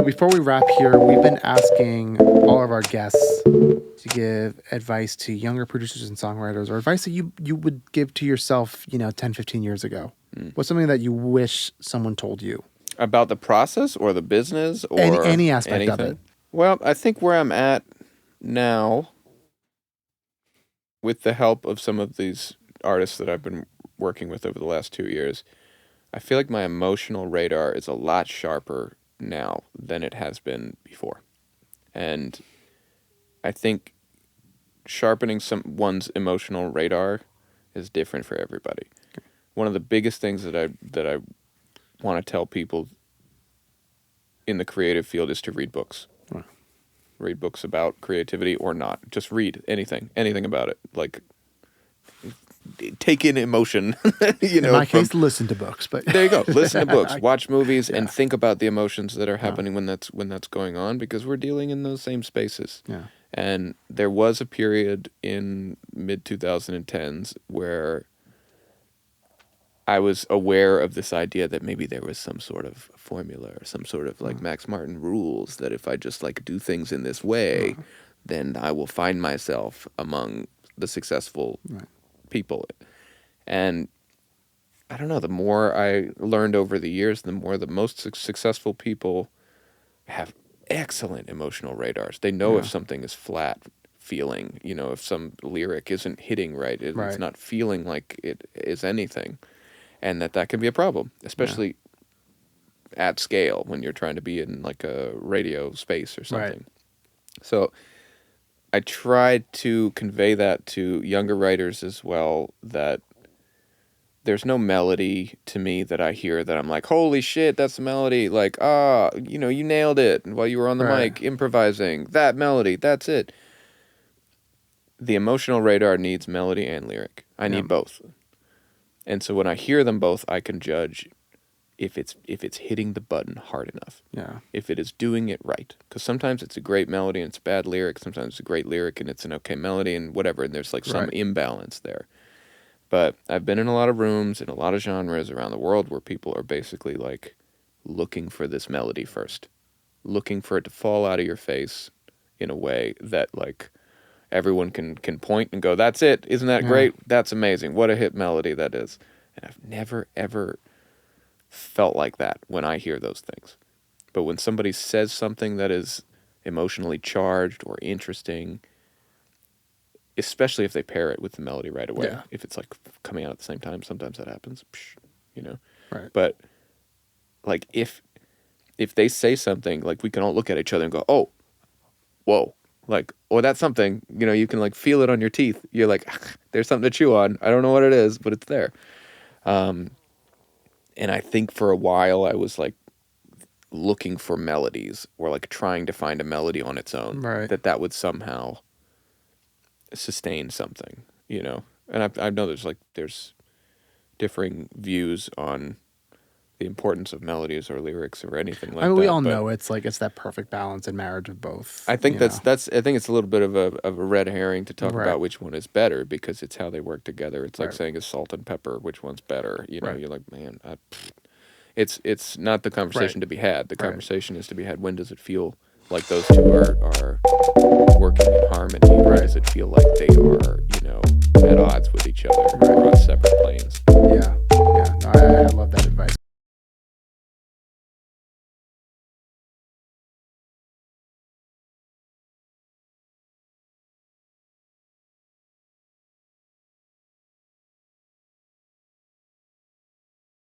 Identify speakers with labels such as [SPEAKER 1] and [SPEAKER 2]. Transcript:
[SPEAKER 1] before we wrap here, we've been asking all of our guests to give advice to younger producers and songwriters, or advice that you would give to yourself, 10, 15 years ago. What's something that you wish someone told you?
[SPEAKER 2] About the process or the business or
[SPEAKER 1] Any aspect
[SPEAKER 2] anything?
[SPEAKER 1] of it.
[SPEAKER 2] Well, I think where I'm at now, with the help of some of these artists that I've been working with over the last 2 years, I feel like my emotional radar is a lot sharper now than it has been before. And I think sharpening someone's emotional radar is different for everybody. Okay. One of the biggest things that I want to tell people in the creative field is to read books. Wow. Read books about creativity or not. Just read anything about it. Like, take in emotion.
[SPEAKER 1] In my case, listen to books. But
[SPEAKER 2] there you go. Listen to books, watch movies, and think about the emotions that are happening when that's going on, because we're dealing in those same spaces. Yeah. And there was a period in mid-2010s where I was aware of this idea that maybe there was some sort of formula or some sort of like Max Martin rules that if I just like do things in this way, then I will find myself among the successful people. And I don't know, the more I learned over the years, the more the most successful people have excellent emotional radars. They know if something is flat feeling, if some lyric isn't hitting right, it's not feeling like it is anything. And that can be a problem, especially at scale when you're trying to be in like a radio space or something. Right. So I tried to convey that to younger writers as well, that there's no melody to me that I hear that I'm like, holy shit, that's the melody. Like, you nailed it while you were on the mic improvising. That melody, that's it. The emotional radar needs melody and lyric. I need both. And so when I hear them both, I can judge if it's hitting the button hard enough. Yeah. If it is doing it right. Because sometimes it's a great melody and it's a bad lyric. Sometimes it's a great lyric and it's an okay melody and whatever. And there's like some imbalance there. But I've been in a lot of rooms in a lot of genres around the world where people are basically like looking for this melody first. Looking for it to fall out of your face in a way that like everyone can point and go, that's it. Isn't that great? That's amazing. What a hit melody that is. And I've never, ever felt like that when I hear those things. But when somebody says something that is emotionally charged or interesting, especially if they pair it with the melody right away, if it's like coming out at the same time, sometimes that happens, Right. But like if they say something, like we can all look at each other and go, oh, whoa. Like, or that's something, you can like feel it on your teeth. You're like, there's something to chew on. I don't know what it is, but it's there. And I think for a while I was like looking for melodies or like trying to find a melody on its own that would somehow sustain something, And I know there's differing views on the importance of melodies or lyrics or anything like that.
[SPEAKER 1] We all know it's that perfect balance and marriage of both.
[SPEAKER 2] I think I think it's a little bit of a red herring to talk about which one is better, because it's how they work together. It's like saying is salt and pepper, which one's better? You're like, man, it's not the conversation to be had. The conversation is to be had. When does it feel like those two are working in harmony? When does it feel like they are, at odds with each other or on separate planes?
[SPEAKER 1] Yeah. No, I love that advice.